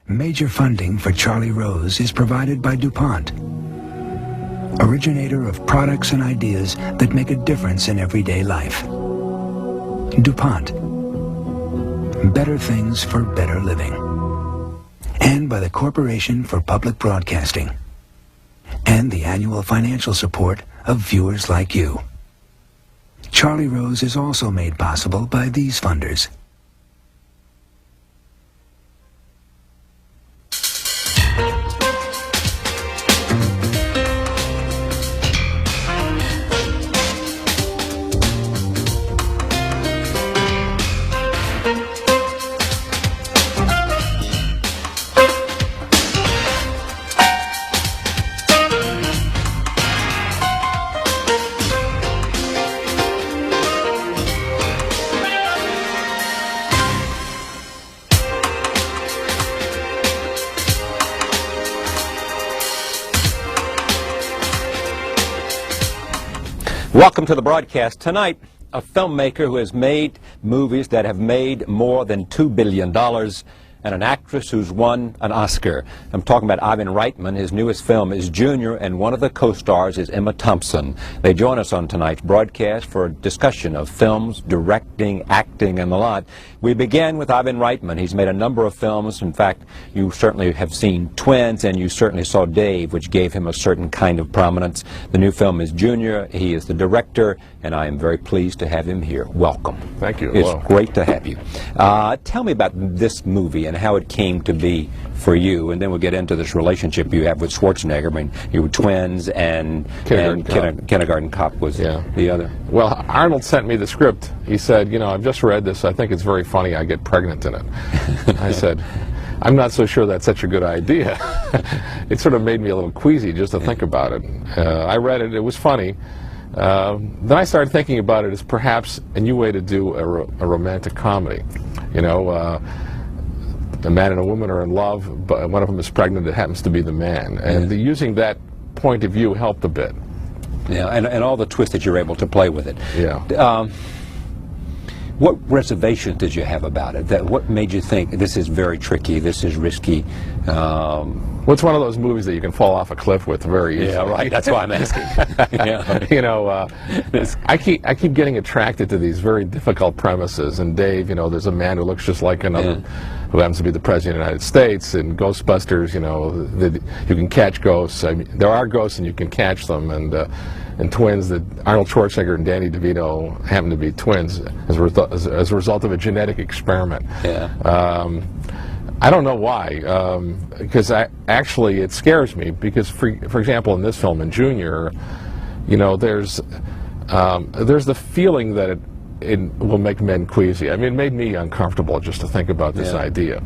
Major funding for Charlie Rose is provided by DuPont, originator of products and ideas that make a difference in everyday life. DuPont, better things for better living. And by the Corporation for Public Broadcasting, and the annual financial support of viewers like you. Charlie Rose is also made possible by these funders. Welcome to the broadcast. Tonight, a filmmaker who has made movies that have made more than $2 billion, and an actress who's won an Oscar. I'm talking about Ivan Reitman. His newest film is Junior, and one of the co-stars is Emma Thompson. They join us on tonight's broadcast for a discussion of films, directing, acting, and the lot. We begin with Ivan Reitman. He's made a number of films. In fact, you certainly have seen Twins, and you certainly saw Dave, which gave him a certain kind of prominence. The new film is Junior. He is the director, and I am very pleased to have him here. Welcome. Thank you. It's great to have you. Tell me about this movie and how it came to be for you, and then we'll get into this relationship you have with Schwarzenegger. I mean, you were twins, and Kindergarten Cop was the other. Well, Arnold sent me the script. He said, you know, I've just read this. I think it's very funny I get pregnant in it. I said, I'm not so sure that's such a good idea. It sort of made me a little queasy just to think about it. I read it. It was funny. Then I started thinking about it as perhaps a new way to do a romantic comedy. You know, a man and a woman are in love, but one of them is pregnant. It happens to be the man, and using that point of view helped a bit. Yeah, and all the twists that you're able to play with it. Yeah. What reservations did you have about it? What made you think this is very tricky, this is risky? Well, it's one of those movies that you can fall off a cliff with very easily. Yeah, right. That's why I'm asking. Yeah. You know, I keep getting attracted to these very difficult premises. And Dave, you know, there's a man who looks just like another, who happens to be the President of the United States. And Ghostbusters, you know, you can catch ghosts. I mean, there are ghosts and you can catch them. And Twins, that Arnold Schwarzenegger and Danny DeVito happen to be twins as a result of a genetic experiment. Yeah. I don't know why, because actually it scares me, because for example in this film, in Junior, you know, there's the feeling that it will make men queasy. I mean, it made me uncomfortable just to think about this idea,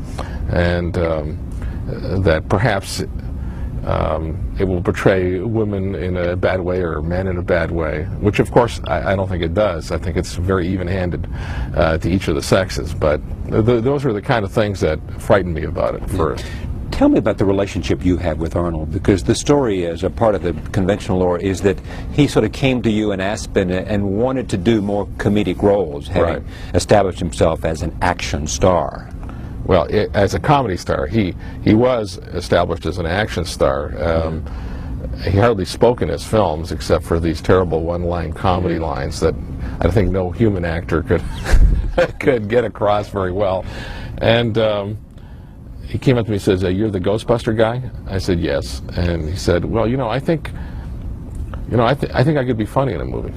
and that perhaps it will portray women in a bad way or men in a bad way, which of course I don't think it does. I think it's very even-handed to each of the sexes, but those are the kind of things that frighten me about it first. Tell me about the relationship you have with Arnold, because the story is, a part of the conventional lore is that he sort of came to you in Aspen and wanted to do more comedic roles, having established himself as an action star. Well, as a comedy star, he was established as an action star. He hardly spoke in his films except for these terrible one-line comedy lines that I think no human actor could get across very well. And he came up to me and says, "You're the Ghostbuster guy?" I said, "Yes." And he said, "Well, you know, I think I could be funny in a movie."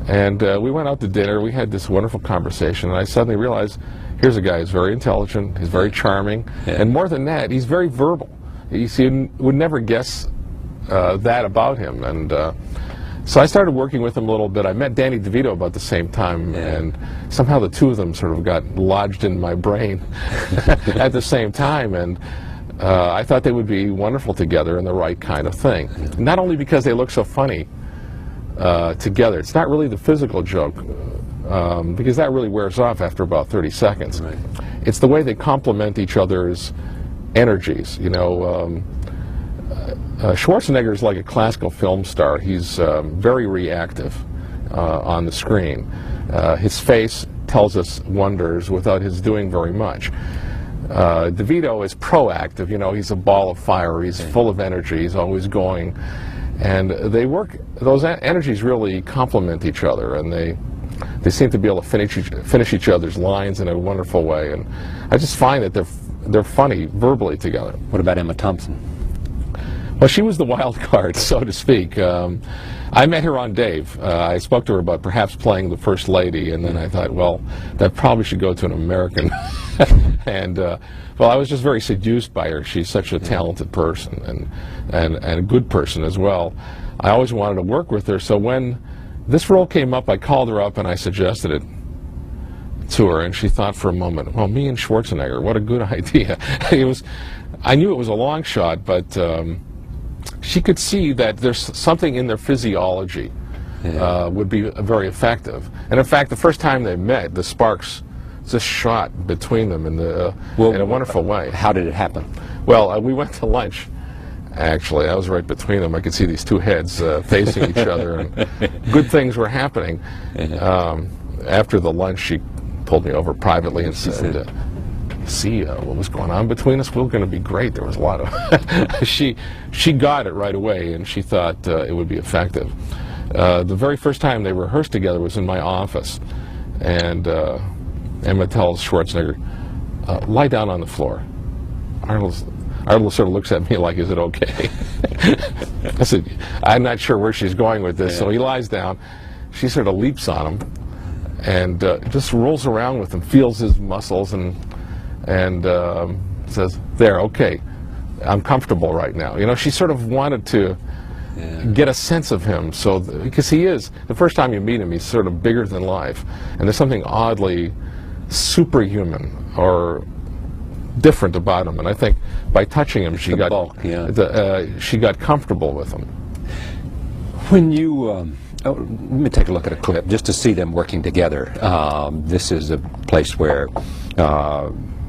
And we went out to dinner. We had this wonderful conversation, and I suddenly realized, here's a guy who's very intelligent, he's very charming, and more than that, he's very verbal. You would never guess that about him. And so I started working with him a little bit. I met Danny DeVito about the same time, and somehow the two of them sort of got lodged in my brain at the same time. And I thought they would be wonderful together and the right kind of thing. Not only because they look so funny together. It's not really the physical joke, because that really wears off after about 30 seconds. Right. It's the way they complement each other's energies. You know, Schwarzenegger is like a classical film star. He's very reactive on the screen. His face tells us wonders without his doing very much. DeVito is proactive. You know, he's a ball of fire. He's full of energy. He's always going, and they work. Those energies really complement each other, and they seem to be able to finish each other's lines in a wonderful way. And I just find that they're funny verbally together. What about Emma Thompson? Well, she was the wild card, so to speak. I met her on Dave. I spoke to her about perhaps playing the First Lady, and then I thought, well, that probably should go to an American. And well, I was just very seduced by her. She's such a talented person and a good person as well. I always wanted to work with her, so when this role came up, I called her up and I suggested it to her, and she thought for a moment, well, me and Schwarzenegger, what a good idea. I knew it was a long shot, but she could see that there's something in their physiology would be very effective. And in fact, the first time they met, the sparks just shot between them in a wonderful way. How did it happen? Well, we went to lunch. Actually, I was right between them. I could see these two heads facing each other, and good things were happening. After the lunch, she pulled me over privately and said, see what was going on between us? We were going to be great. There was a lot of... she got it right away, and she thought it would be effective. The very first time they rehearsed together was in my office, and Emma tells Schwarzenegger, lie down on the floor. Arnold sort of looks at me like, is it okay? I said, I'm not sure where she's going with this. So he lies down. She sort of leaps on him and just rolls around with him, feels his muscles, and says, there, okay, I'm comfortable right now. You know, she sort of wanted to get a sense of him, because he is, the first time you meet him, he's sort of bigger than life. And there's something oddly superhuman or different about him, and I think by touching him, she got comfortable with him. When you, let me take a look at a clip just to see them working together. This is a place where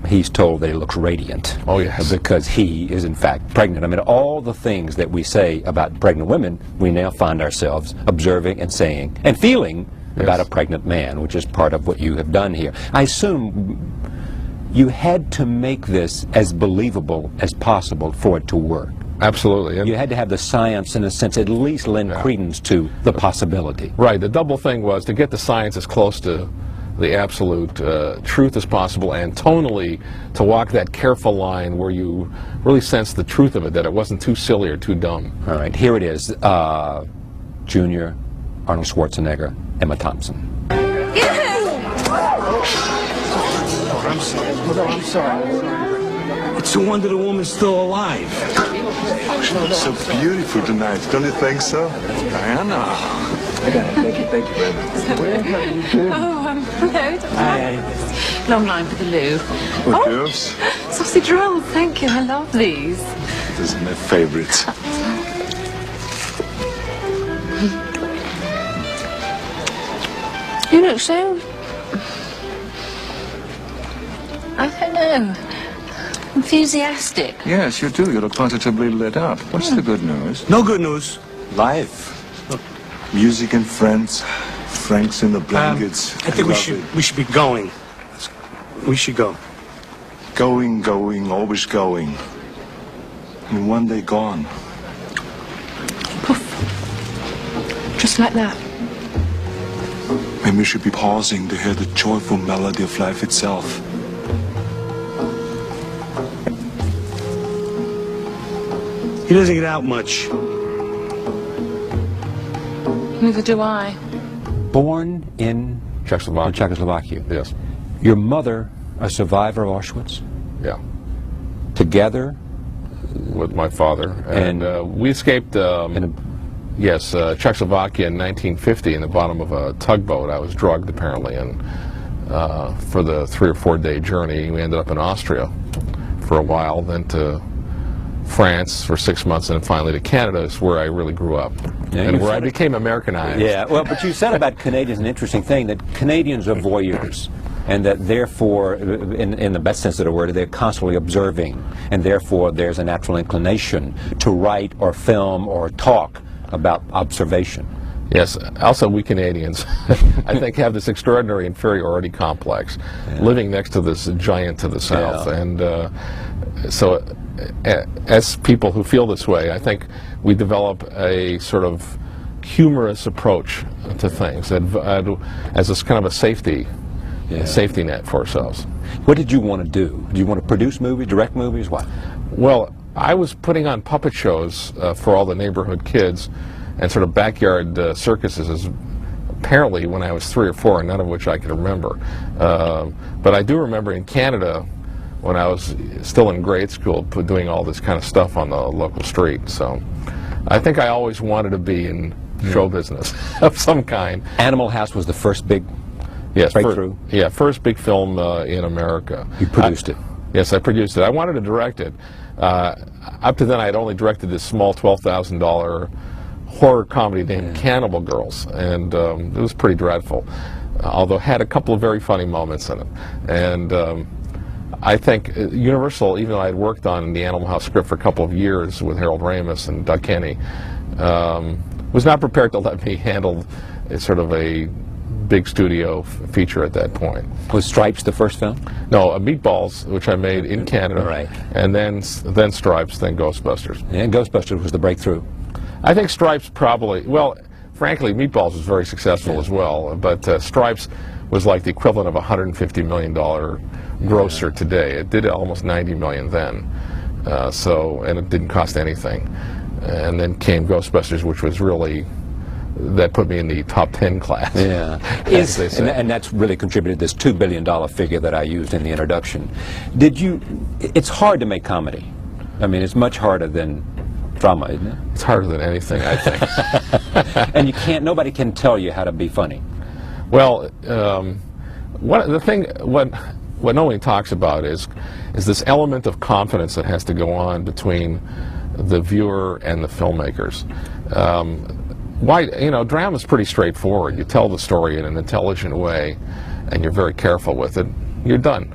he's told that he looks radiant. Oh, yes. Because he is in fact pregnant. I mean, all the things that we say about pregnant women, we now find ourselves observing and saying and feeling about a pregnant man, which is part of what you have done here. I assume you had to make this as believable as possible for it to work. Absolutely. And you had to have the science, in a sense, at least lend credence to the possibility. Right. The double thing was to get the science as close to the absolute truth as possible, and tonally to walk that careful line where you really sense the truth of it, that it wasn't too silly or too dumb. All right. Here it is. Junior, Arnold Schwarzenegger, Emma Thompson. I'm sorry. It's a wonder the woman's still alive. She looks so beautiful tonight, don't you think so? Diana. I got it. Thank you very much. Where have you been? Oh, hello. Hi. Long line for the loo. What girls? Sausage rolls, thank you. I love these. These are my favorites. You look so... I don't know. Enthusiastic. Yes, you do. You look positively lit up. What's the good news? No good news. Life. Music and friends. Franks in the blankets. I think we should be going. We should go. Going, always going. And one day gone. Poof. Just like that. Maybe we should be pausing to hear the joyful melody of life itself. He doesn't get out much. Neither do I. Born in Czechoslovakia. Yes. Your mother, a survivor of Auschwitz? Yeah. Together? With my father. And we escaped, Czechoslovakia in 1950 in the bottom of a tugboat. I was drugged, apparently, and for the 3 or 4 day journey, we ended up in Austria for a while, then to France for 6 months, and then finally to Canada, is where I really grew up, and where I became Americanized. Yeah, well, but you said about Canadians an interesting thing, that Canadians are voyeurs, and that therefore, in the best sense of the word, they're constantly observing, and therefore there's a natural inclination to write or film or talk about observation. Yes. Also, we Canadians, I think, have this extraordinary inferiority complex, living next to this giant to the south, and so as people who feel this way, I think we develop a sort of humorous approach to things as a kind of a safety net for ourselves. What did you want to do? Do you want to produce movies, direct movies? What? Well, I was putting on puppet shows for all the neighborhood kids and sort of backyard circuses, apparently when I was 3 or 4, none of which I can remember. But I do remember in Canada, when I was still in grade school, doing all this kind of stuff on the local street. So I think I always wanted to be in show business of some kind. Animal House was the first big breakthrough? First big film in America. You produced it? Yes, I produced it. I wanted to direct it. Up to then, I had only directed this small $12,000 horror comedy named Cannibal Girls, and it was pretty dreadful, although it had a couple of very funny moments in it. And I think Universal, even though I had worked on the Animal House script for a couple of years with Harold Ramis and Doug Kenny, was not prepared to let me handle sort of a big studio feature at that point. Was Stripes the first film? No, Meatballs, which I made in Canada, right. And then Stripes, then Ghostbusters. And Ghostbusters was the breakthrough. I think Stripes probably, well, frankly, Meatballs was very successful as well, but Stripes was like the equivalent of a $150 million grosser today. It did almost $90 million then, and it didn't cost anything. And then came Ghostbusters, which was really, that put me in the top 10 class. Yeah, and that's really contributed to this $2 billion figure that I used in the introduction. It's hard to make comedy. I mean, it's much harder than drama, isn't it? It's harder than anything, I think. And nobody can tell you how to be funny. Well, what no one talks about is this element of confidence that has to go on between the viewer and the filmmakers. Drama is pretty straightforward. You tell the story in an intelligent way, and you're very careful with it. You're done.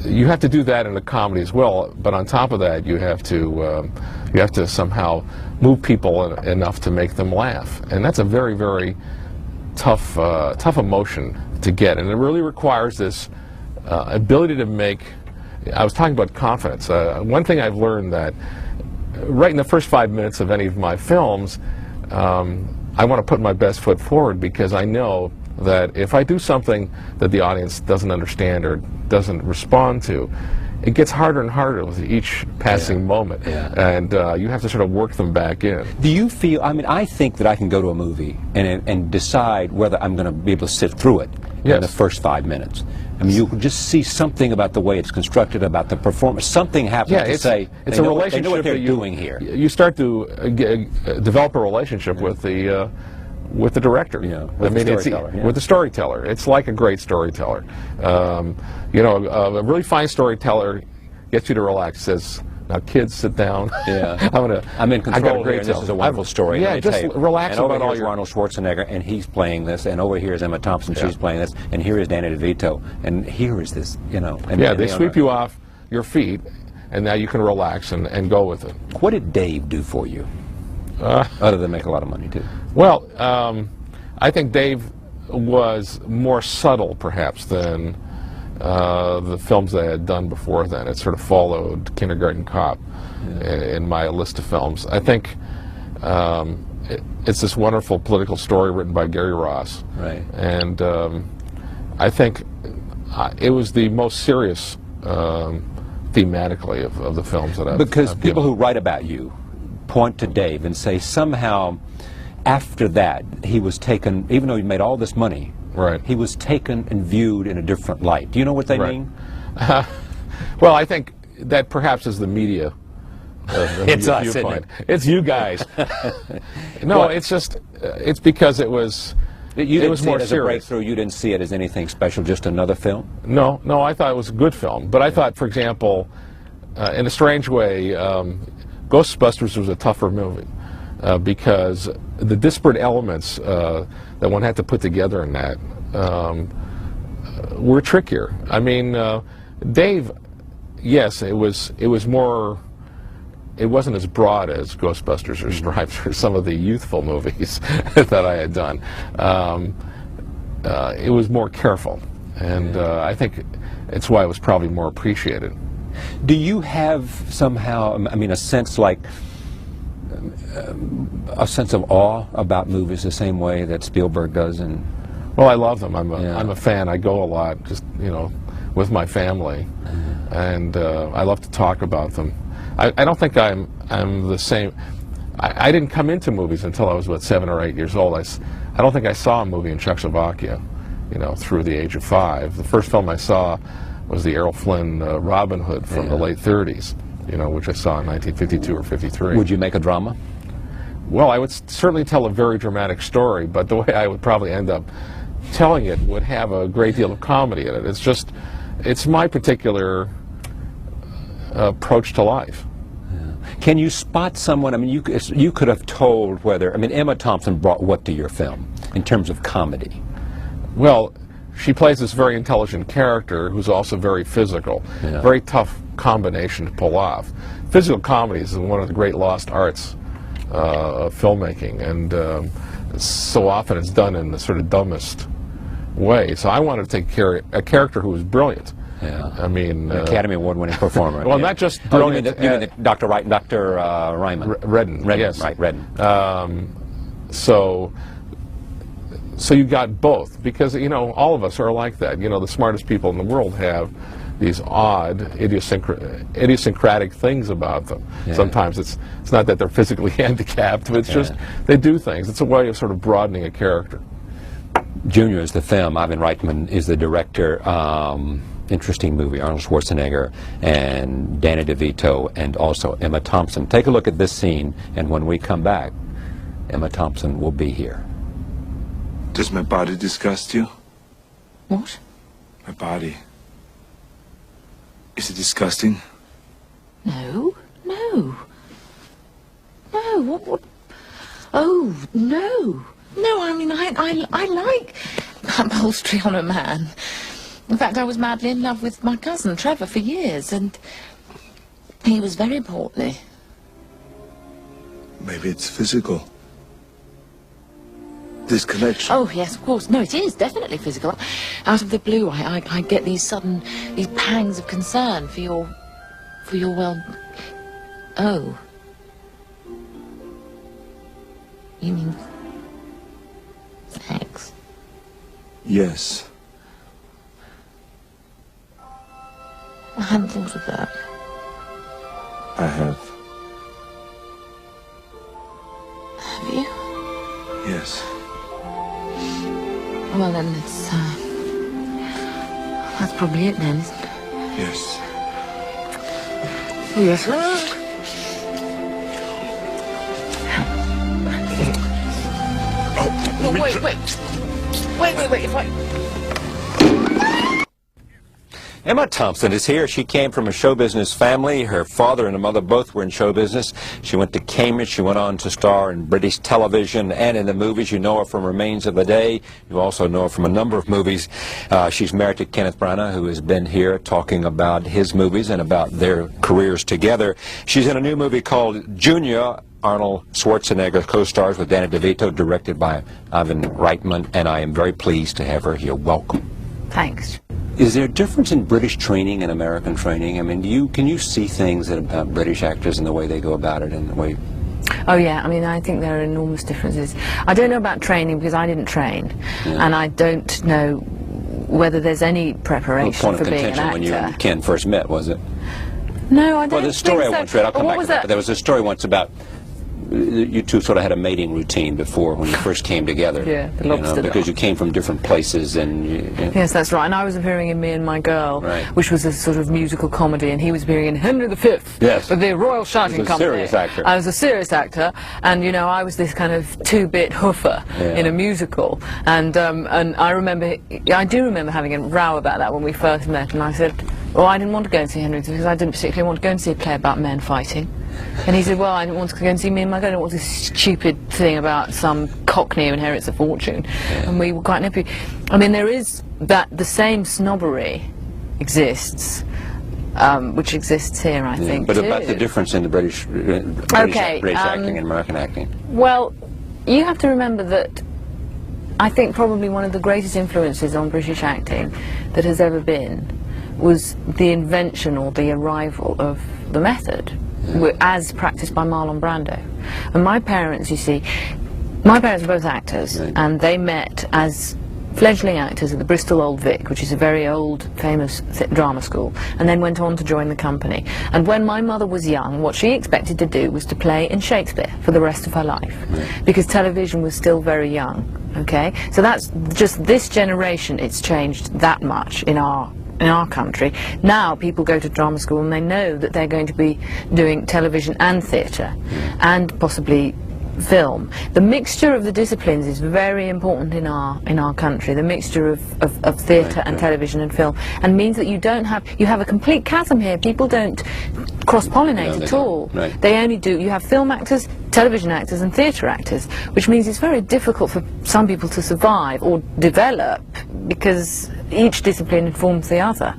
You have to do that in a comedy as well, but on top of that, you have to somehow move people enough to make them laugh, and that's a very, very tough emotion to get, and it really requires this ability to make. I was talking about confidence. One thing I've learned that right in the first 5 minutes of any of my films, I want to put my best foot forward, because I know that if I do something that the audience doesn't understand or doesn't respond to, it gets harder and harder with each passing moment, and you have to sort of work them back in. Do you feel, I think that I can go to a movie and decide whether I'm going to be able to sit through it in the first 5 minutes. I mean, you can just see something about the way it's constructed, about the performance. Something happens to say it's a relationship. They know what they're doing here. You start to develop a relationship with the director. With the storyteller. It's like a great storyteller. A really fine storyteller gets you to relax. Says, "Now, kids, sit down. I'm in control here, and this is a wonderful story. Yeah, just relax about all your." Arnold Schwarzenegger, and he's playing this, and over here is Emma Thompson, she's playing this, and here is Danny DeVito, and here is this, they sweep you off your feet, and now you can relax and go with it. What did Dave do for you, other than make a lot of money, too? Well, I think Dave was more subtle, perhaps, than the films I had done before then. It sort of followed Kindergarten Cop in my list of films. I think it's this wonderful political story written by Gary Ross. Right. And I think it was the most serious thematically of the films that I've Because people who write about you point to Dave and say somehow after that he was taken, even though he made all this money, he was taken and viewed in a different light. Do you know what they mean? Well, I think that perhaps is the media it's us, isn't it? It's you guys. No, it's just, it's because it was more serious. As a breakthrough, you didn't see it as anything special, just another film? No, I thought it was a good film. But I thought, for example, in a strange way, Ghostbusters was a tougher movie because the disparate elements that one had to put together in that were trickier. I mean, Dave, yes, it was more it wasn't as broad as Ghostbusters or Stripes or some of the youthful movies that I had done. It was more careful, and I think it's why it was probably more appreciated. Do you have somehow, I mean, a sense like, a sense of awe about movies the same way that Spielberg does? And well, I love them. I'm a fan. I go a lot, just, you know, with my family, and I love to talk about them. I don't think I'm the same. I didn't come into movies until I was about 7 or 8 years old. I don't think I saw a movie in Czechoslovakia, you know, through the age of 5. The first film I saw was the Errol Flynn Robin Hood from the late 30s, you know, which I saw in 1952 or 53. Would you make a drama? Well, I would certainly tell a very dramatic story, but the way I would probably end up telling it would have a great deal of comedy in it. It's just, it's my particular approach to life. Can you spot someone? I mean, you could have told whether, I mean, Emma Thompson brought what to your film in terms of comedy? Well, she plays this very intelligent character who's also very physical. Very tough combination to pull off. Physical comedy is one of the great lost arts of filmmaking, and so often it's done in the sort of dumbest way. So I wanted to take a character who was brilliant. Yeah. I mean, Academy Award-winning performer. Well, not just brilliant. You mean Dr. Ryman. Redden. Yes. Right, Redden. So you got both, because, you know, all of us are like that. You know, the smartest people in the world have these odd, idiosyncratic things about them. Yeah. Sometimes it's not that they're physically handicapped, but it's just they do things. It's a way of sort of broadening a character. Junior is the film. Ivan Reitman is the director. Interesting movie. Arnold Schwarzenegger and Danny DeVito and also Emma Thompson. Take a look at this scene, and when we come back, Emma Thompson will be here. Does my body disgust you? What? My body. Is it disgusting? No. No. No. What? Oh, no. No, I mean, I like upholstery on a man. In fact, I was madly in love with my cousin, Trevor, for years, and he was very portly. Maybe it's physical. This connection. Oh, yes, of course. No, it is definitely physical. Out of the blue, I get these pangs of concern for your, well... Oh. You mean... sex? Yes. I hadn't thought of that. I have. Have you? Yes. Well, then it's, that's probably it then, isn't it? Yes. Yes. Oh, wait, if I... Emma Thompson is here. She came from a show business family. Her father and her mother both were in show business. She went to Cambridge. She went on to star in British television and in the movies. You know her from Remains of the Day. You also know her from a number of movies. She's married to Kenneth Branagh, who has been here talking about his movies and about their careers together. She's in a new movie called Junior. Arnold Schwarzenegger co-stars with Danny DeVito, directed by Ivan Reitman, and I am very pleased to have her here. Welcome. Thanks. Is there a difference in British training and American training? I mean, can you see things about British actors and the way they go about it and the way... Oh yeah, I mean, I think there are enormous differences. I don't know about training because I didn't train, and I don't know whether there's any preparation for being an actor. When you and Ken first met, was it? No, I don't Well, the story think so. I once read, I'll come back to that, that? but there was a story once about you two sort of had a mating routine before when you first came together. Yeah, the lobster because you came from different places and... Yes, that's right. And I was appearing in Me and My Girl, right, which was a sort of musical comedy, and he was appearing in Henry V. Yes. With the Royal Shouting Company. Serious actor. I was a serious actor, and you know, I was this kind of two-bit hoofer in a musical. And I do remember having a row about that when we first met, and I said, well, I didn't want to go and see Henry because I didn't particularly want to go and see a play about men fighting. And he said, well, I didn't want to go and see Me and My Girl. I don't want this stupid thing about some cockney who inherits a fortune. And we were quite happy. I mean, there is that, the same snobbery exists, which exists here, I think, But too. about the difference in the British acting and American acting. Well, you have to remember that I think probably one of the greatest influences on British acting that has ever been was the invention or the arrival of the method, as practiced by Marlon Brando. And my parents, you see, my parents were both actors, and they met as fledgling actors at the Bristol Old Vic, which is a very old, famous drama school, and then went on to join the company. And when my mother was young, what she expected to do was to play in Shakespeare for the rest of her life, because television was still very young, okay? So that's just this generation, it's changed that much in our country. Now people go to drama school and they know that they're going to be doing television and theatre, and possibly film. The mixture of the disciplines is very important in our country. The mixture of theatre and television and film, and means that you have a complete chasm here. People don't cross-pollinate at all. They only do. You have film actors, television actors, and theatre actors, which means it's very difficult for some people to survive or develop because each discipline informs the other.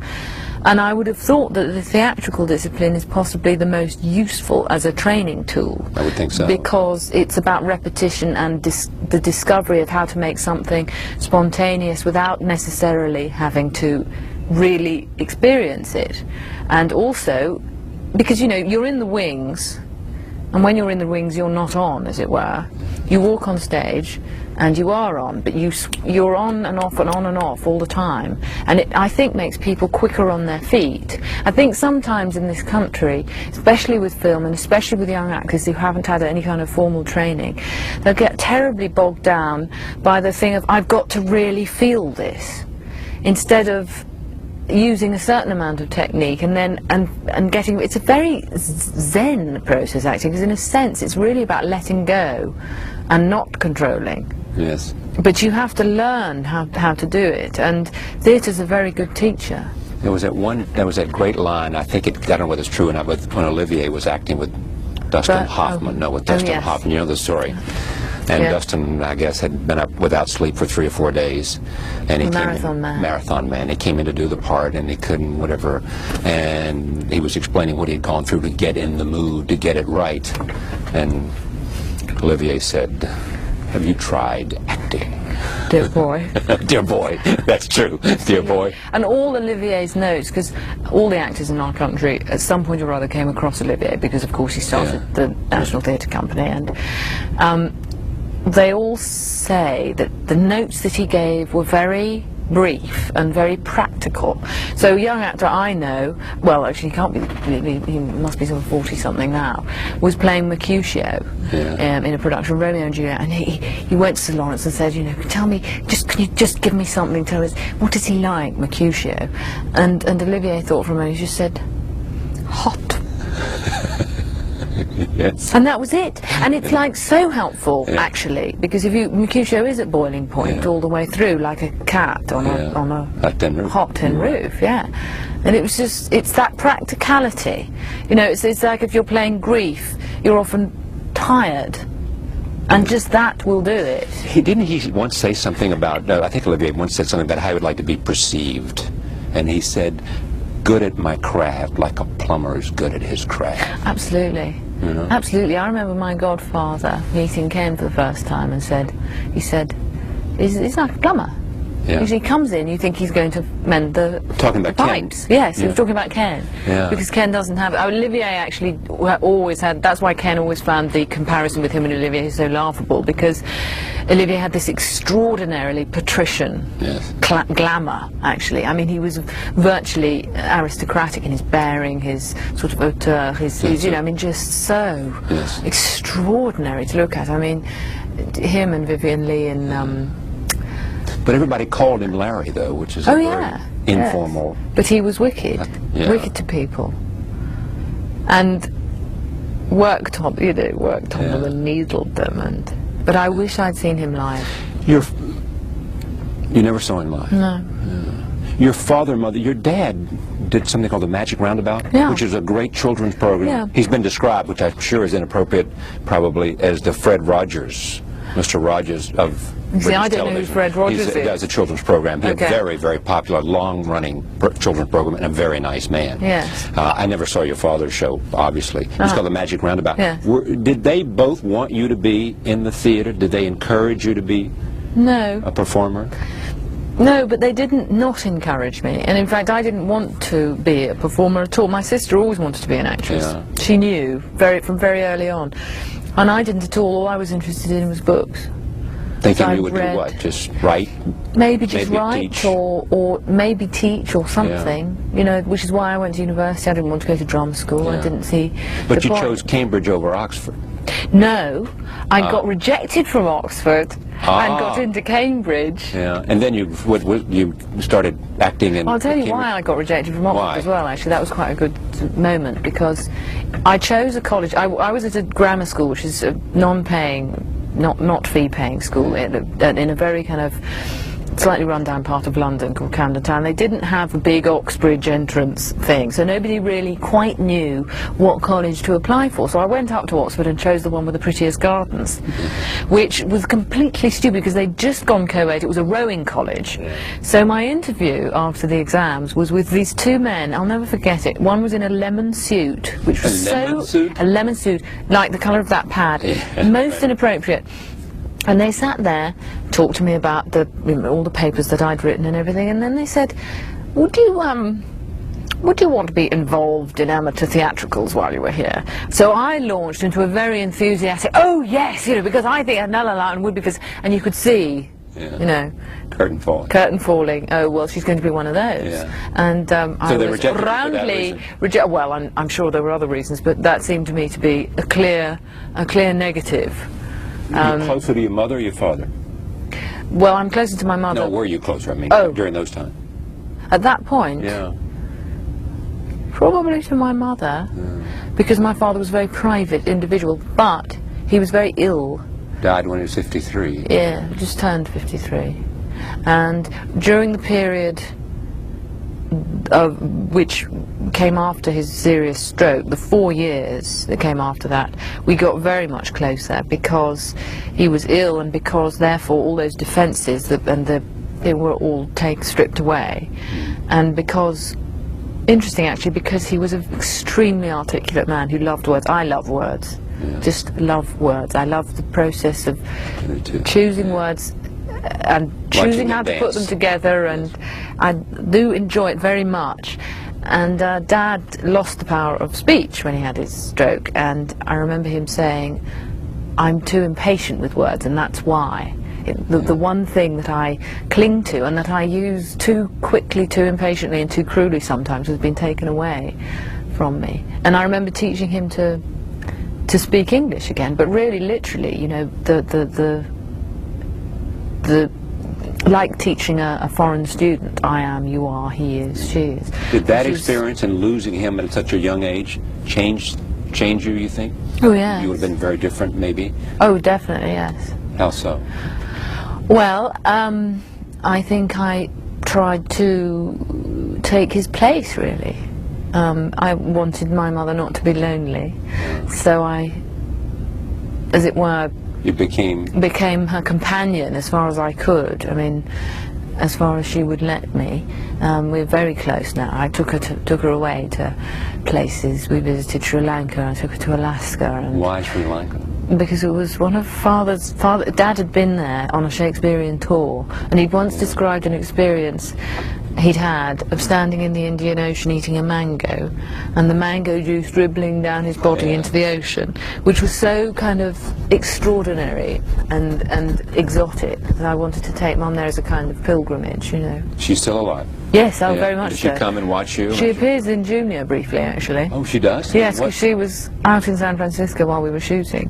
And I would have thought that the theatrical discipline is possibly the most useful as a training tool. I would think so. Because it's about repetition and the discovery of how to make something spontaneous without necessarily having to really experience it. And also, because, you know, you're in the wings, and when you're in the wings you're not on, as it were. You walk on stage and you are on, but you're on and off and on and off all the time, and it, I think, makes people quicker on their feet. I think sometimes in this country, especially with film and especially with young actors who haven't had any kind of formal training, they'll get terribly bogged down by the thing of, I've got to really feel this, instead of using a certain amount of technique and then and getting, it's a very zen process, acting, because in a sense it's really about letting go and not controlling. Yes. But you have to learn how to do it, and theatre's a very good teacher. There was that great line, I don't know whether it's true or not, but when Olivier was acting with Dustin Hoffman. No, with Dustin Hoffman, you know the story. And Dustin, I guess, had been up without sleep for 3 or 4 days, and he Marathon Man. He came in to do the part, and he couldn't, whatever. And he was explaining what he had gone through to get in the mood, to get it right. And Olivier said, "Have you tried acting?" Dear boy. Dear boy. That's true. Dear boy. And all Olivier's notes, because all the actors in our country at some point or other came across Olivier, because of course he started the National Theatre Company, and they all say that the notes that he gave were very brief and very practical. So a young actor I know, well actually he can't be, he must be sort of 40-something now, was playing Mercutio in a production of Romeo and Juliet, and he went to Sir Lawrence and said, you know, tell me, can you just give me something, tell us, what is he like, Mercutio? And Olivier thought for a moment, he just said, hot. Yes. And that was it. And it's like so helpful, actually, because if Mercutio is at boiling point all the way through, like a cat on a hot tin roof, And it was just, it's that practicality. You know, it's like if you're playing grief, you're often tired, and just that will do it. Didn't he once say something about, I think Olivier once said something about how he would like to be perceived, and he said, good at my craft like a plumber is good at his craft. Absolutely. You know? Absolutely. I remember my godfather meeting Ken for the first time and he said, he's like a plumber. Usually he comes in, you think he's going to mend the pipes. Ken. Yes, he was talking about Ken. Because Ken doesn't have... Olivier actually always had... That's why Ken always found the comparison with him and Olivier so laughable, because Olivier had this extraordinarily patrician glamour, actually. I mean, he was virtually aristocratic in his bearing, his sort of hauteur, his you know, I mean, just so extraordinary to look at. I mean, him and Vivian Leigh and... But everybody called him Larry, though, which is very informal. But he was wicked, wicked to people, and worked on them and needled them. But I wish I'd seen him live. You never saw him live? No. Your father, mother, your dad did something called the Magic Roundabout, which is a great children's program. He's been described, which I'm sure is inappropriate, probably, as the Fred Rogers, Mr. Rogers of See, I don't know who television. Fred Rogers He is. does a children's program. He's Okay. a very, very popular, long-running children's program, and a very nice man. Yes. I never saw your father's show, obviously. It's called The Magic Roundabout. Yes. Did they both want you to be in the theater? Did they encourage you to be No. a performer? No, but they didn't not encourage me. And in fact, I didn't want to be a performer at all. My sister always wanted to be an actress. Yeah. She knew from very early on. And I didn't at all. All I was interested in was books. Thinking So you I would read- do what? Just write? Maybe just Maybe write teach. or maybe teach or something, you know, which is why I went to university. I didn't want to go to drama school. I Yeah. didn't see But the you point. chose Cambridge over Oxford. No, I got rejected from Oxford and got into Cambridge. Yeah. And then you started acting in I'll tell you Cambridge. why I got rejected from Oxford Why? as well, actually. That was quite a good moment, because I chose a college. I was at a grammar school, which is a non-paying, not fee-paying school, in a very kind of slightly run-down part of London called Camden Town. They didn't have a big Oxbridge entrance thing, so nobody really quite knew what college to apply for. So I went up to Oxford and chose the one with the prettiest gardens, which was completely stupid because they'd just gone co-ed. It was a rowing college. So my interview after the exams was with these two men. I'll never forget it. One was in a lemon suit, which was a lemon suit, like the colour of that pad, most inappropriate. And they sat there, talked to me about all the papers that I'd written and everything, and then they said, would you want to be involved in amateur theatricals while you were here? So I launched into a very enthusiastic, oh yes, you know, because I think la la la and would be, and you could see, you know, Curtain curtain falling. Oh well, she's going to be one of those. Yeah. And I they was rejected you for that roundly reason? well, I'm sure there were other reasons, but that seemed to me to be a clear negative. Were you closer to your mother or your father? Well, I'm closer to my mother. No, were you closer, I mean, Oh. during those times? At that point, Yeah. probably to my mother, because my father was a very private individual, but he was very ill. Died when he was 53. Yeah, just turned 53. And during the period which came after his serious stroke, the 4 years that came after that, we got very much closer because he was ill and because therefore all those defences they were all stripped away, and because, interesting actually, because he was an extremely articulate man who loved words. I love words, just love words. I love the process of choosing words and choosing how to put them together, and I do enjoy it very much. And Dad lost the power of speech when he had his stroke, and I remember him saying, I'm too impatient with words, and that's why. The one thing that I cling to and that I use too quickly, too impatiently and too cruelly sometimes has been taken away from me. And I remember teaching him to speak English again, but really literally, you know, like teaching a foreign student, I am, you are, he is, she is. Did that experience and losing him at such a young age change you think? Oh, yes. You would have been very different, maybe? Oh, definitely, yes. How so? Well, I think I tried to take his place, really. I wanted my mother not to be lonely, so I, as it were, You became her companion as far as I could. I mean, as far as she would let me. We're very close now. I took her away to places. We visited Sri Lanka. I took her to Alaska. And Why Sri Lanka? because it was one of Dad had been there on a Shakespearean tour, and he'd once described an experience he'd had of standing in the Indian Ocean eating a mango, and the mango juice dribbling down his body into the ocean, which was so kind of extraordinary and exotic that I wanted to take Mum there as a kind of pilgrimage, you know. She's still alive? Yes, oh, very much Does she so. come and watch you? She appears in Junior briefly, actually. Oh, she does? Yes, because she was out in San Francisco while we were shooting.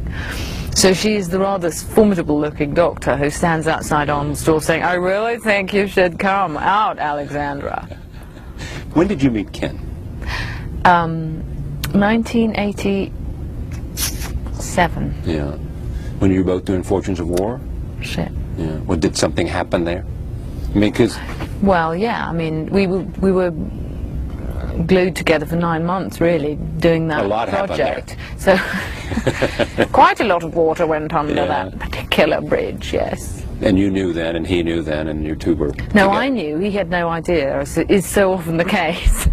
So she is the rather formidable-looking doctor who stands outside on the store saying, I really think you should come out, Alexandra. When did you meet Ken? 1987. Yeah. When you were both doing Fortunes of War? Shit. Yeah. Well, did something happen there? I mean, because... Well, yeah, I mean, we were glued together for 9 months, really, doing that project. So, quite a lot of water went under that particular bridge, yes. And you knew then, and he knew then, and you two were No, together. I knew. He had no idea, as is so often the case.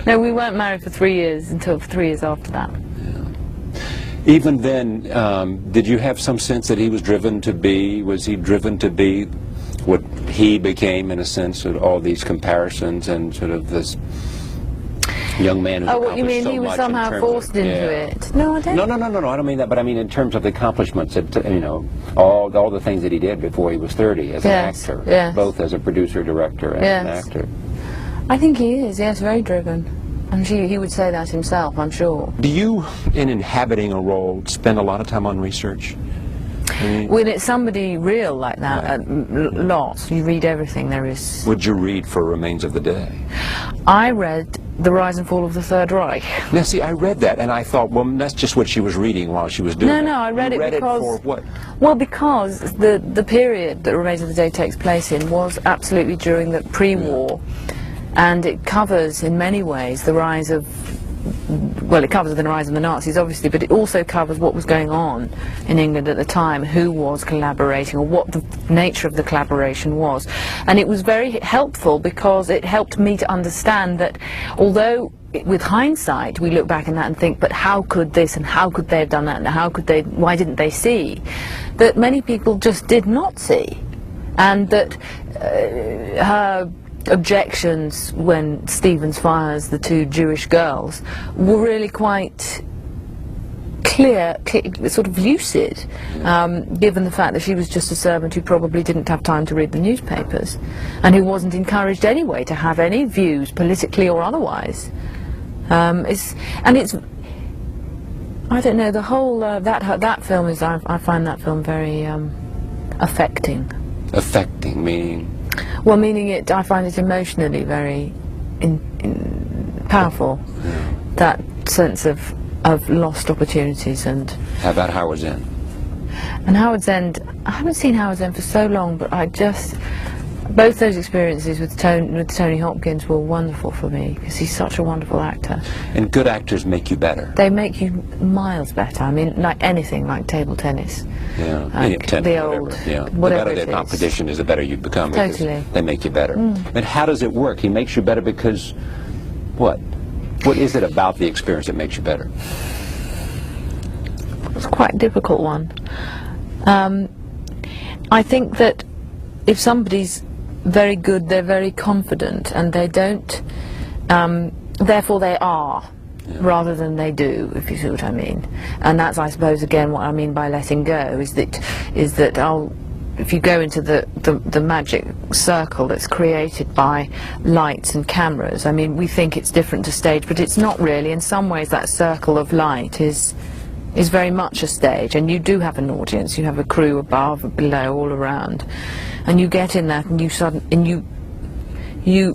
No, we weren't married for 3 years until 3 years after that. Even then, did you have some sense that he was driven to be, was he driven to be what he became, in a sense, of all these comparisons and sort of this young man who's Oh, what you accomplished mean so he was much in somehow terms forced of, into yeah. it? No, I don't. No, I don't mean that, but I mean in terms of the accomplishments, that, you know, all the things that he did before he was 30 as Yes, an actor, yes. both as a producer, director, and an Yes. actor. I think he is, yes, very driven. And he would say that himself, I'm sure. Do you, in inhabiting a role, spend a lot of time on research? I mean, When it's somebody real like that, lots, you read everything there is. would you read for Remains of the Day? I read The Rise and Fall of the Third Reich. Now, see, I read that, and I thought, well, that's just what she was reading while she was doing it. No, I read You it because... for what? Well, because the period that Remains of the Day takes place in was absolutely during the pre-war, and it covers, in many ways, the rise of... Well, it covers the rise of the Nazis, obviously, but it also covers what was going on in England at the time, who was collaborating, or what the nature of the collaboration was. And it was very helpful because it helped me to understand that, although with hindsight we look back on that and think, but how could this and how could they have done that and how could they, why didn't they see, that many people just did not see. And that her objections when Stevens fires the two Jewish girls were really quite clear, sort of lucid, given the fact that she was just a servant who probably didn't have time to read the newspapers and who wasn't encouraged anyway to have any views, politically or otherwise. I don't know, the whole that film is, I find that film very affecting. Affecting, meaning? Well, meaning it, I find it emotionally very powerful, that sense of lost opportunities. And How about Howard's End? And Howard's End, I haven't seen Howard's End for so long, but both those experiences with Tony Hopkins were wonderful for me, because he's such a wonderful actor. And good actors make you better. They make you miles better. I mean, like anything, like table tennis. Yeah, Like tennis, the whatever. old, Yeah. whatever The better it the is. competition is, the better you become. because Totally. They make you better. But how does it work? He makes you better because what? What is it about the experience that makes you better? It's quite a difficult one. I think that if somebody's very good, they're very confident, and they don't, therefore they are, rather than they do, if you see what I mean. And that's, I suppose, again, what I mean by letting go, is that if you go into the magic circle that's created by lights and cameras, I mean, we think it's different to stage, but it's not really. In some ways, that circle of light is very much a stage, and you do have an audience. You have a crew above, below, all around, and you get in that, and you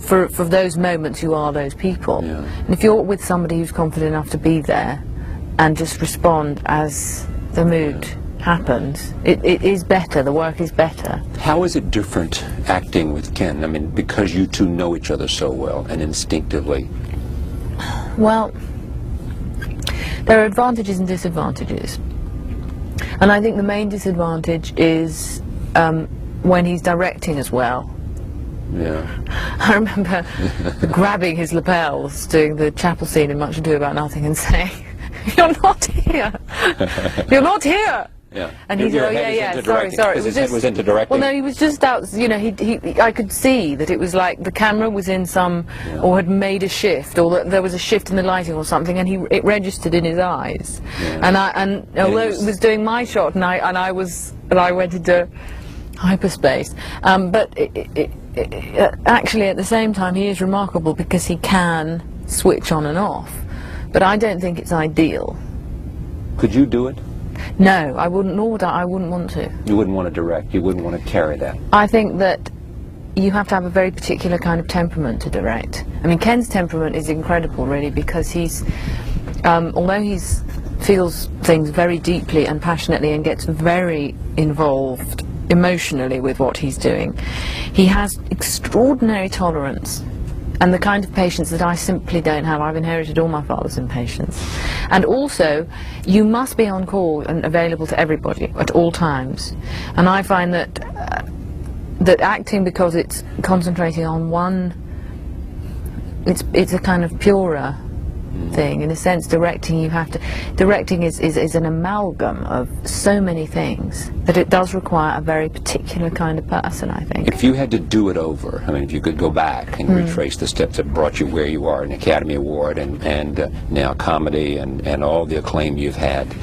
for those moments, you are those people. Yeah. And if you're with somebody who's confident enough to be there and just respond as the mood happens, it is better. The work is better. How is it different acting with Ken? I mean, because you two know each other so well and instinctively. Well, there are advantages and disadvantages, and I think the main disadvantage is when he's directing as well. Yeah. I remember grabbing his lapels doing the chapel scene in Much Ado About Nothing and saying, "You're not here! You're not here!" Yeah. And he said, "Oh yeah, sorry." His head was into directing. Well, no, he was just out. You know, I could see that it was like the camera was in some, or had made a shift, or that there was a shift in the lighting or something, and it registered in his eyes. Yeah. And although it was doing my shot, and I went into hyperspace. But actually, at the same time, he is remarkable because he can switch on and off. But I don't think it's ideal. Could you do it? No, I wouldn't. Nor would I wouldn't want to. You wouldn't want to direct. You wouldn't want to carry that. I think that you have to have a very particular kind of temperament to direct. I mean, Ken's temperament is incredible, really, because he's, although he feels things very deeply and passionately and gets very involved emotionally with what he's doing, he has extraordinary tolerance and the kind of patience that I simply don't have. I've inherited all my father's impatience. And also, you must be on call and available to everybody at all times. And I find that that acting, because it's concentrating on one, it's a kind of purer thing. In a sense, directing is an amalgam of so many things that it does require a very particular kind of person, I think. If you had to do it over, I mean, if you could go back and retrace the steps that brought you where you are, an Academy Award and now comedy and all the acclaim you've had,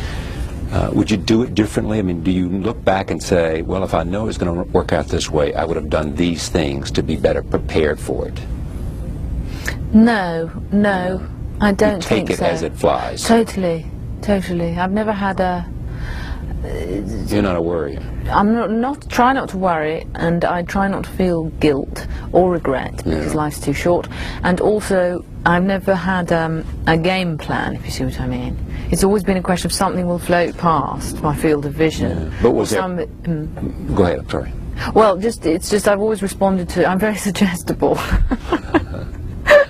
would you do it differently? I mean, do you look back and say, well, if I know it's going to work out this way, I would have done these things to be better prepared for it? No, I don't think so. Take it as it flies. Totally. I've never had a... You're not a worrier. I'm not try not to worry, and I try not to feel guilt or regret, because life's too short. And also, I've never had a game plan, if you see what I mean. It's always been a question of something will float past my field of vision. But was there... Go ahead, I'm sorry. Well, it's just I've always responded to... I'm very suggestible.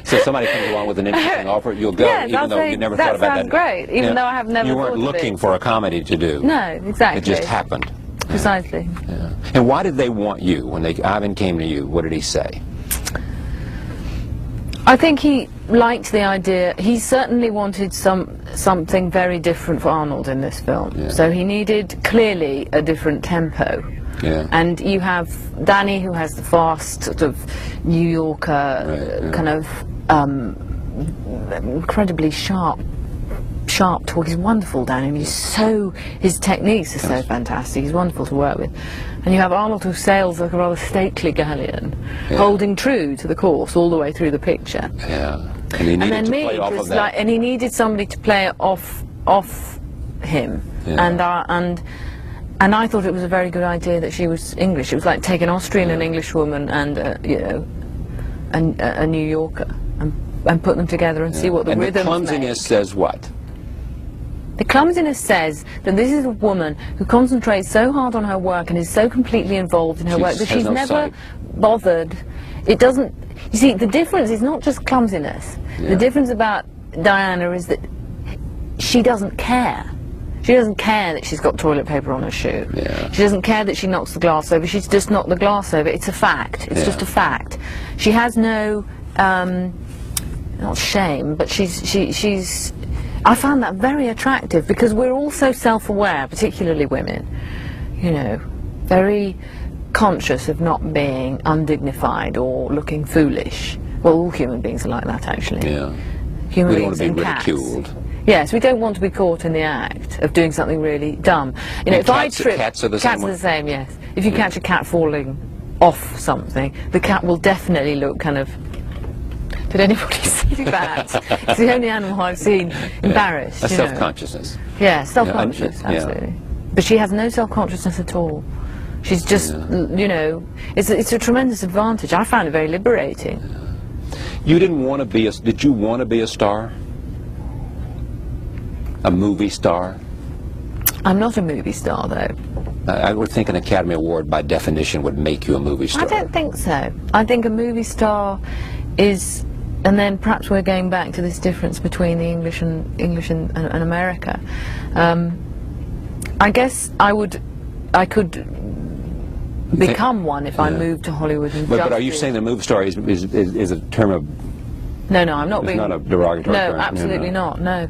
So if somebody comes along with an interesting offer, you'll go, yes, even though you never thought about that. That sounds great, even though I have never thought of it. You weren't looking for a comedy to do. No, exactly. It just happened. Precisely. Yeah. And why did they want you? When Ivan came to you, what did he say? I think he liked the idea. He certainly wanted something very different for Arnold in this film. Yeah. So he needed, clearly, a different tempo. Yeah. And you have Danny, who has the fast sort of New Yorker kind of incredibly sharp talk. He's wonderful, Danny. I mean, his techniques are so fantastic. He's wonderful to work with. And you have Arnold, who sails like a rather stately galleon, holding true to the course all the way through the picture. Yeah. And he needed to play off of that. And he needed somebody to play it off him. Yeah. And I thought it was a very good idea that she was English. It was like take an Austrian and English woman and a New Yorker and put them together and see what the rhythms make. And the clumsiness says what? The clumsiness says that this is a woman who concentrates so hard on her work and is so completely involved in her work that she's never bothered. It doesn't... You see, the difference is not just clumsiness. The difference about Diana is that she doesn't care. She doesn't care that she's got toilet paper on her shoe. Yeah. She doesn't care that she knocks the glass over. She's just knocked the glass over. It's a fact. It's just a fact. She has no, not shame, but she's... I found that very attractive, because we're all so self-aware, particularly women, you know, very conscious of not being undignified or looking foolish. Well, all human beings are like that, actually. Yeah. Human beings and cats. We don't want to be ridiculed. Yes, we don't want to be caught in the act of doing something really dumb. You know, if I trip, cats are the same. Cats are the same, yes. If you catch a cat falling off something, the cat will definitely look kind of... Did anybody see that? It's the only animal I've seen embarrassed. A self-consciousness. Yeah, self-conscious, absolutely. But she has no self-consciousness at all. She's just, you know, it's a tremendous advantage. I found it very liberating. You didn't want to be a... Did you want to be a star? A movie star? I'm not a movie star, though. I would think an Academy Award, by definition, would make you a movie star. I don't think so. I think a movie star is... And then perhaps we're going back to this difference between the English and America. I guess I could become one if I moved to Hollywood. And but are you saying the movie star is a term of... No, I'm not being... It's not a derogatory term. No, absolutely not, no.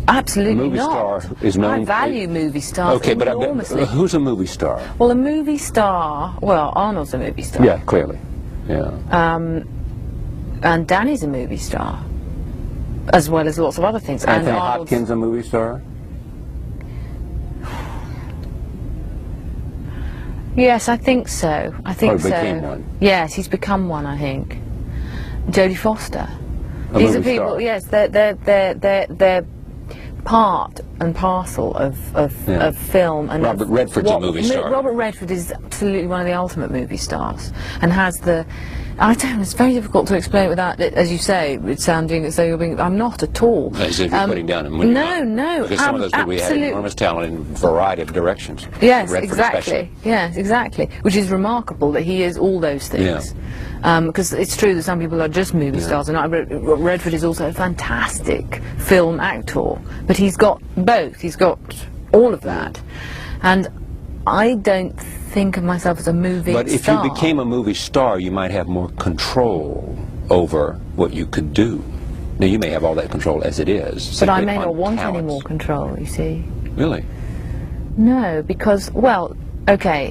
Absolutely movie not. Star is known... I value movie stars enormously. But who's a movie star? Well, a movie star... Well, Arnold's a movie star. Yeah, clearly. Yeah. And Danny's a movie star, as well as lots of other things. Anthony Hopkins a movie star? Yes, I think so. I think so. Became one. Yes, he's become one, I think. Jodie Foster. These are people. Star. Yes, they're part and parcel of film. And Robert Redford's a movie star. Robert Redford is absolutely one of the ultimate movie stars, and has the I don't know, it's very difficult to explain without, as you say, it's sounding as though you're being... I'm not at all. As if you're putting down a movie. No. Because some of those people, we had enormous talent in a variety of directions. Yes, Redford exactly. especially. Yes, exactly. Which is remarkable that he is all those things. Because it's true that some people are just movie stars, and Redford is also a fantastic film actor. But he's got both. He's got all of that. And I don't think of myself as a movie star. But if you became a movie star, you might have more control over what you could do. Now, you may have all that control as it is. But I may not want any more control, you see. Really? No, because, well, okay,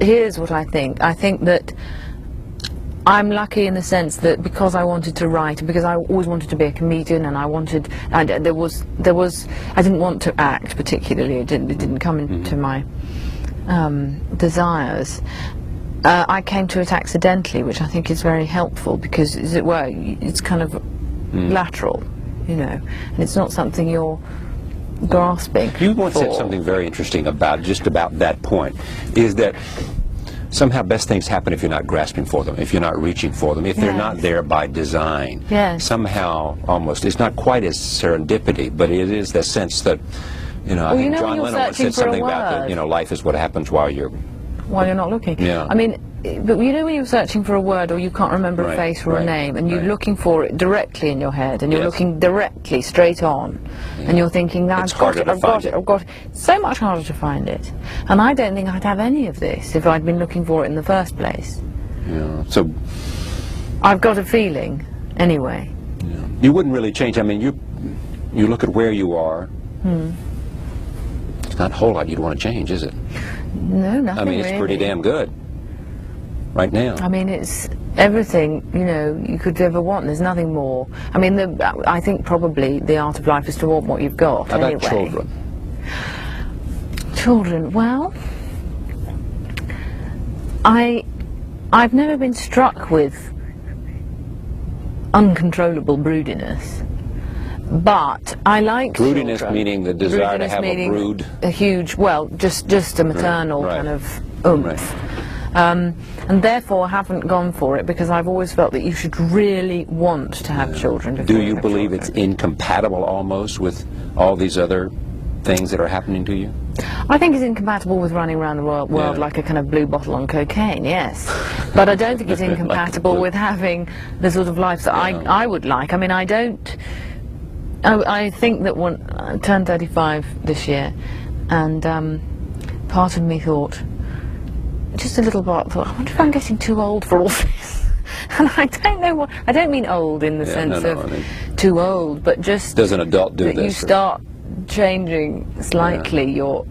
here's what I think. I think that I'm lucky in the sense that because I wanted to write, and because I always wanted to be a comedian, and I didn't want to act particularly. It didn't come into my desires. I came to it accidentally, which I think is very helpful because, as it were, it's kind of lateral, you know, and it's not something you're grasping. You once said something very interesting about that point, is that somehow best things happen if you're not grasping for them, if you're not reaching for them, if they're not there by design. Yes. Somehow, almost, it's not quite as serendipity, but it is the sense that, you know, I think John Lennon once said something about that, you know, life is what happens while you're not looking. Yeah. I mean, but you know when you're searching for a word or you can't remember a face or a name, and you're looking for it directly in your head, and you're looking directly straight on, and you're thinking, now I've got it. It's so much harder to find it. And I don't think I'd have any of this if I'd been looking for it in the first place. Yeah. So I've got a feeling, anyway. Yeah. You wouldn't really change. I mean, you look at where you are. It's not a whole lot you'd want to change, is it? No, nothing. I mean, it's pretty damn good right now. I mean, it's everything, you know, you could ever want. There's nothing more. I mean, I think probably the art of life is to want what you've got. How about children? Children, well, I've never been struck with uncontrollable broodiness. But I like broodiness, children. Meaning the desire to have a brood. A huge, well, just a maternal kind of oomph. And therefore I haven't gone for it because I've always felt that you should really want to have children. Do you believe it's incompatible almost with all these other things that are happening to you? I think it's incompatible with running around the world like a kind of blue bottle on cocaine, yes. But I don't think it's incompatible with having the sort of life that I would like. I mean, I don't... I think that I turned 35 this year, and part of me thought, just a little part, thought, I wonder if I'm getting too old for all this. And I don't know what, I don't mean old in the sense of I mean, too old, but just does an adult do that this? You start changing slightly your...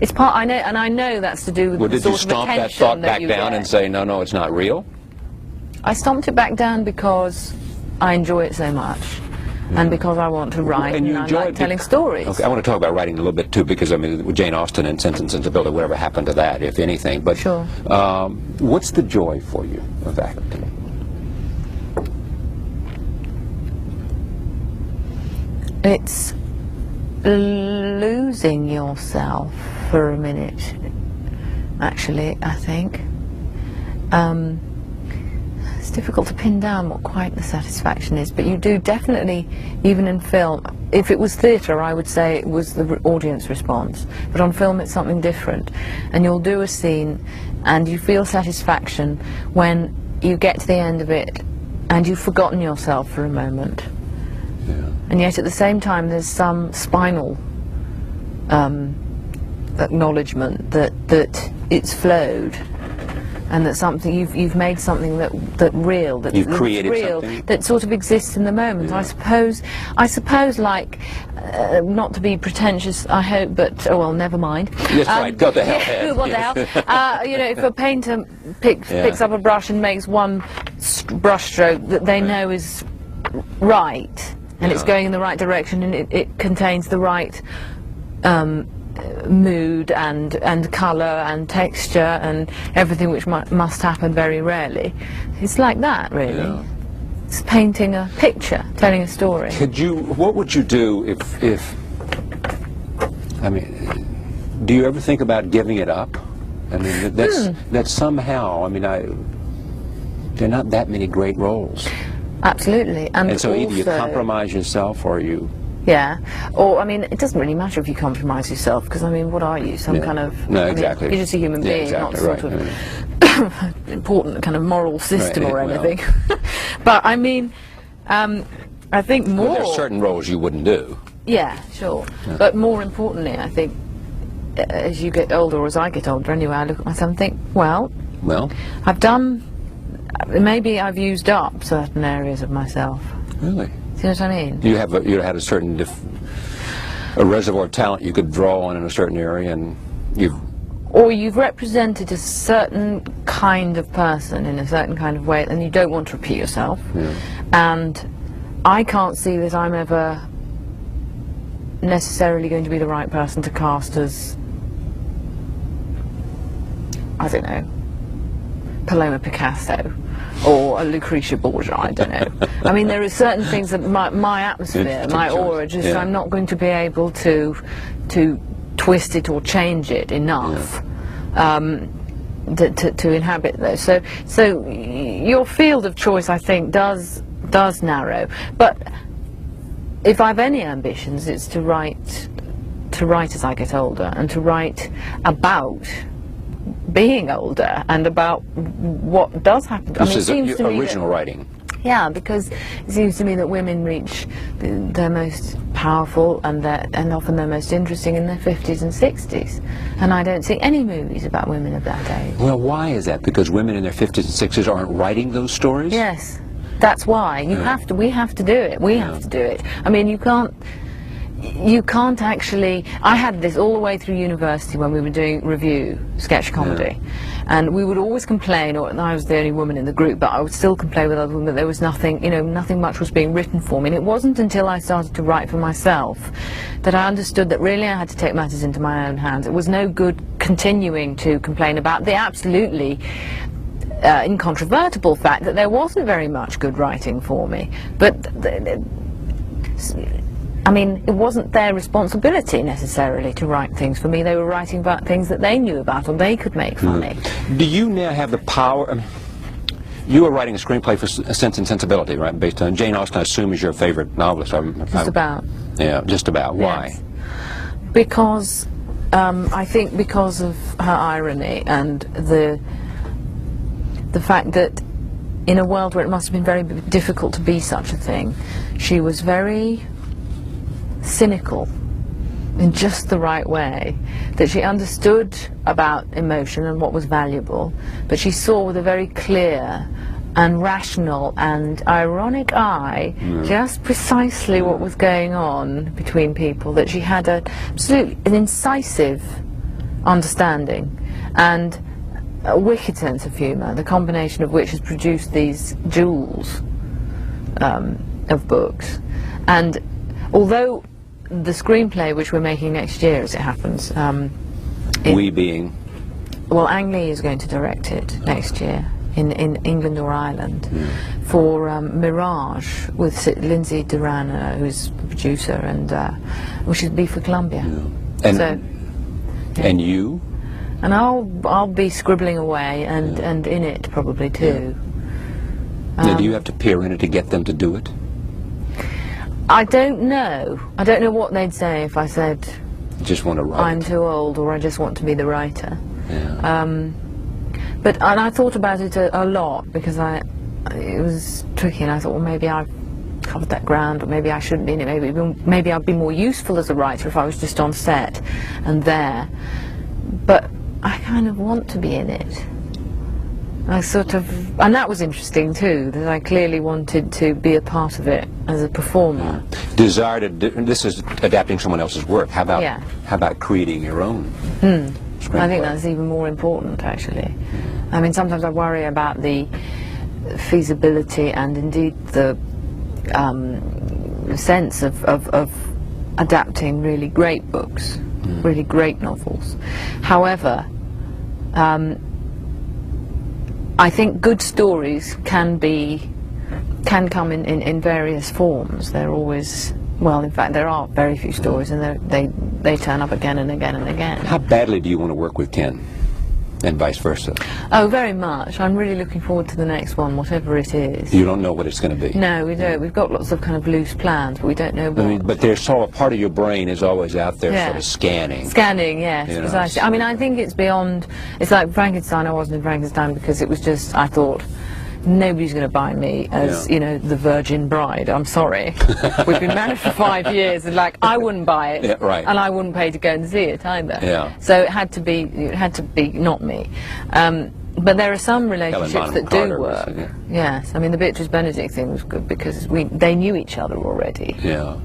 It's part, I know, and I know that's to do with the sort of attention that you get. Did you stomp that thought back down and say, no, it's not real? I stomped it back down because I enjoy it so much. And because I want to write, and I like telling stories. Okay, I want to talk about writing a little bit too, because I mean, with Jane Austen and Sense and Sensibility, whatever happened to that, if anything. But sure. What's the joy for you of acting? It's losing yourself for a minute. Actually, I think. It's difficult to pin down what quite the satisfaction is, but you do definitely, even in film, if it was theatre I would say it was the audience response, but on film it's something different, and you'll do a scene and you feel satisfaction when you get to the end of it and you've forgotten yourself for a moment, and yet at the same time there's some spinal acknowledgement that it's flowed. And that something you've made something that real, that you've created real, something that sort of exists in the moment. Yeah. I suppose, like, not to be pretentious, I hope, but oh well, never mind. Yes, right. Go the hell ahead. What the hell? You know, if a painter picks up a brush and makes one brushstroke that they know is right, and it's going in the right direction, and it contains the right mood and colour and texture and everything which must happen very rarely. It's like that, really. Yeah. It's painting a picture, telling a story. What would you do if I mean, do you ever think about giving it up? I mean, that's somehow, I mean, there are not that many great roles. Absolutely. And so either also, you compromise yourself or you... Yeah. Or, I mean, it doesn't really matter if you compromise yourself, because, I mean, what are you? Some kind of... No, I mean, exactly. you're just a human being, exactly, not sort of important kind of moral system or anything. Well. But, I mean, I think more... Well, there are certain roles you wouldn't do. Yeah, sure. Yeah. But more importantly, I think, as you get older, or as I get older anyway, I look at myself and think, well, I've done... Maybe I've used up certain areas of myself. Really? See what I mean? You had a certain a reservoir of talent you could draw on in a certain area, and you've represented a certain kind of person in a certain kind of way, and you don't want to repeat yourself. Yeah. And I can't see that I'm ever necessarily going to be the right person to cast as, I don't know, Paloma Picasso or a Lucretia Borgia, I don't know. I mean, there are certain things that my atmosphere, my aura, just I'm not going to be able to twist it or change it enough to inhabit those. So your field of choice, I think, does narrow. But if I've any ambitions, it's to write as I get older, and to write about being older and about what does happen. This is original writing. Yeah, because it seems to me that women reach their most powerful and often their most interesting in their 50s and 60s. And I don't see any movies about women of that age. Well, why is that? Because women in their 50s and 60s aren't writing those stories? Yes, that's why. We have to do it. We have to do it. I mean, you can't actually... I had this all the way through university when we were doing review, sketch comedy. And we would always complain, or I was the only woman in the group, but I would still complain with other women that there was nothing, nothing much was being written for me. And it wasn't until I started to write for myself that I understood that really I had to take matters into my own hands. It was no good continuing to complain about the absolutely incontrovertible fact that there wasn't very much good writing for me. But... I mean, it wasn't their responsibility necessarily to write things for me. They were writing about things that they knew about or they could make funny. Do you now have the power? I mean, you were writing a screenplay for Sense and Sensibility, right? Based on Jane Austen, I assume, is your favorite novelist. Just about. Yeah, just about. Why? Yes. Because I think because of her irony and the fact that in a world where it must have been very difficult to be such a thing, she was very cynical in just the right way, that she understood about emotion and what was valuable, but she saw with a very clear and rational and ironic eye just precisely what was going on between people, that she had an incisive understanding and a wicked sense of humour, the combination of which has produced these jewels of books. And although the screenplay, which we're making next year, as it happens... we being? Well, Ang Lee is going to direct it next year in England or Ireland for Mirage with Lindsay Duran, who's the producer, and which would be for Columbia. And you? And I'll be scribbling away and in it probably too. Now, do you have to peer in it to get them to do it? I don't know. I don't know what they'd say if I said, you just want to write. I'm too old, or I just want to be the writer. Yeah. But I thought about it a lot, because it was tricky, and I thought, well, maybe I've covered that ground, or maybe I shouldn't be in it. Maybe I'd be more useful as a writer if I was just on set and there. But I kind of want to be in it. And that was interesting too, that I clearly wanted to be a part of it as a performer. Desire to this is adapting someone else's work. How about creating your own screenplay? I think that's even more important, actually. I mean, sometimes I worry about the feasibility and indeed the sense of adapting really great books, really great novels. However, I think good stories can come in various forms. They're always, well, in fact, there are very few stories, and they turn up again and again and again. How badly do you want to work with Ken? and vice versa. Oh, very much. I'm really looking forward to the next one, whatever it is. You don't know what it's going to be. No, we don't. We've got lots of kind of loose plans, but we don't know what. I mean, but there's sort of part of your brain is always out there Yeah. sort of scanning. Scanning, yes, You know, precisely. I mean, I think it's beyond. It's like Frankenstein. I wasn't in Frankenstein because it was just. I thought nobody's going to buy me as Yeah. you know the Virgin Bride. I'm sorry. We've been married for 5 years, and like I wouldn't buy it, Yeah, right. and I wouldn't pay to go and see it either. Yeah. So it had to be. It had to be not me. But there are some relationships Bonham that Carter do was, work. yeah. Yes, I mean the Beatrice Benedict thing was good because they knew each other already. Yeah.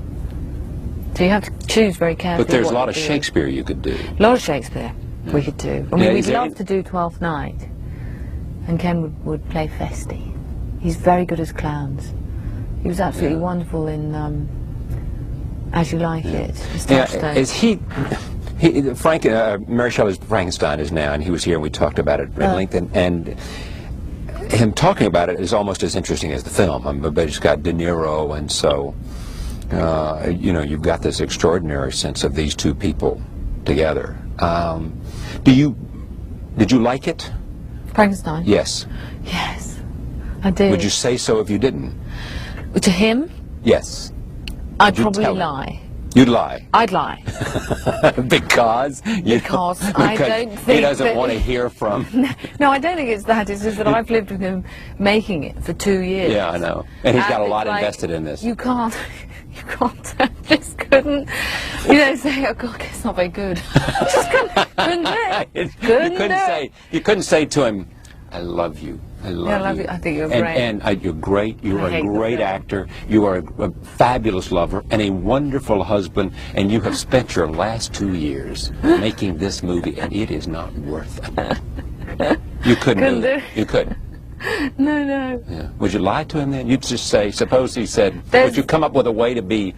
So you have to choose very carefully. But there's what a lot you of do. Shakespeare you could do. A lot of Shakespeare we could do. I mean, Yeah, we'd is there love any- to do Twelfth Night, and Ken would play Festy. He's very good as clowns. He was absolutely wonderful in As You Like It. His Touchstone. Is he Frank, Mary Shelley's Frankenstein is now, and he was here and we talked about it at length, and him talking about it is almost as interesting as the film. But it's got De Niro, and so you know, you've got this extraordinary sense of these two people together. Did you like it? Frankenstein? Yes. Yes, I did. Would you say so if you didn't? To him, Yes. I'd you probably tell him? lie. You'd lie. I'd lie. Because Because I don't he think doesn't that- want to hear from. No, I don't think it's that. It's just that I've lived with him making it for 2 years. Yeah, I know. And he's got a it's lot like, invested in this. You can't, I just couldn't, you know, say, oh God, it's not very good. I just couldn't do it. You couldn't say to him, I love you. I love, I love you. I think you're and, great. And you're great. You I are a hate the great film. actor. You are a fabulous lover and a wonderful husband. And you have spent your last 2 years making this movie, and it is not worth it. You couldn't do it. You couldn't. No, no. Yeah. Would you lie to him then? You'd just say, suppose he said, There's- would you come up with a way to be,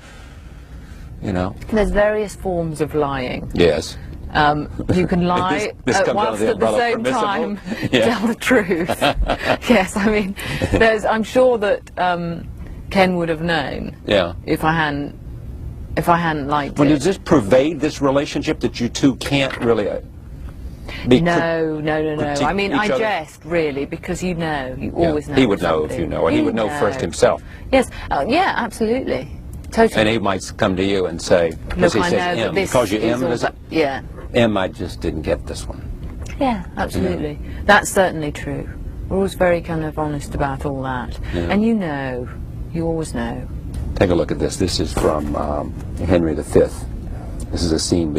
you know? There's various forms of lying. Yes. You can lie This comes whilst under the at the umbrella same permissible? time Yeah. tell the truth. Yes, I mean, I'm sure that Ken would have known Yeah. if I hadn't liked Well, it. does this pervade this relationship that you two can't really be No. critique I mean, each I other? jest, really, because you know, you Yeah. always know. He would know if something. you know, or he would know first himself. Yes, yeah, absolutely. Totally. And he might come to you and say, Look, he I says know that M. this Calls you is M, all does it? yeah. M, I just didn't get this one. Yeah, absolutely. That's certainly true. We're always very kind of honest about all that. Yeah. And you always know. Take a look at this. This is from Henry V. This is a scene